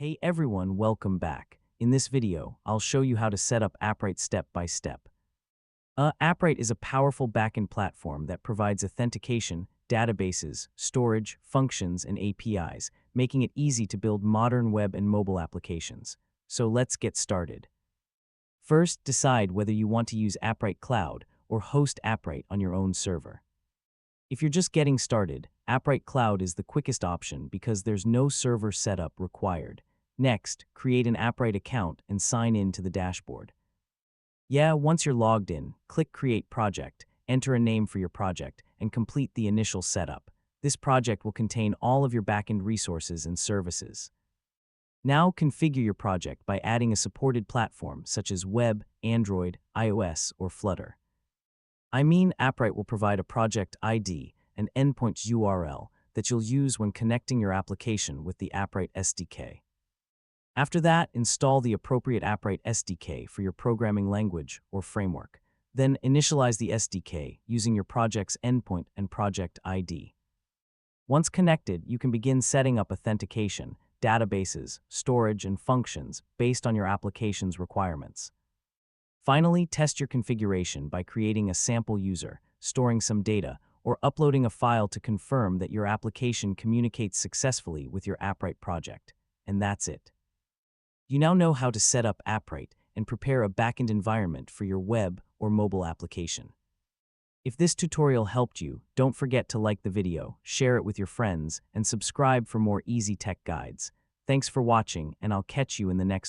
Hey everyone, welcome back. In this video, I'll show you how to set up Appwrite step by step. Appwrite is a powerful backend platform that provides authentication, databases, storage, functions, and APIs, making it easy to build modern web and mobile applications. So let's get started. First, decide whether you want to use Appwrite Cloud or host Appwrite on your own server. If you're just getting started, Appwrite Cloud is the quickest option because there's no server setup required. Next, create an Appwrite account and sign in to the dashboard. Once you're logged in, click Create Project, enter a name for your project, and complete the initial setup. This project will contain all of your backend resources and services. Now configure your project by adding a supported platform such as Web, Android, iOS, or Flutter. Appwrite will provide a project ID and endpoint URL that you'll use when connecting your application with the Appwrite SDK. After that, install the appropriate Appwrite SDK for your programming language or framework. Then initialize the SDK using your project's endpoint and project ID. Once connected, you can begin setting up authentication, databases, storage, and functions based on your application's requirements. Finally, test your configuration by creating a sample user, storing some data, or uploading a file to confirm that your application communicates successfully with your Appwrite project. And that's it. You now know how to set up Appwrite and prepare a backend environment for your web or mobile application. If this tutorial helped you, don't forget to like the video, share it with your friends, and subscribe for more easy tech guides. Thanks for watching, and I'll catch you in the next one.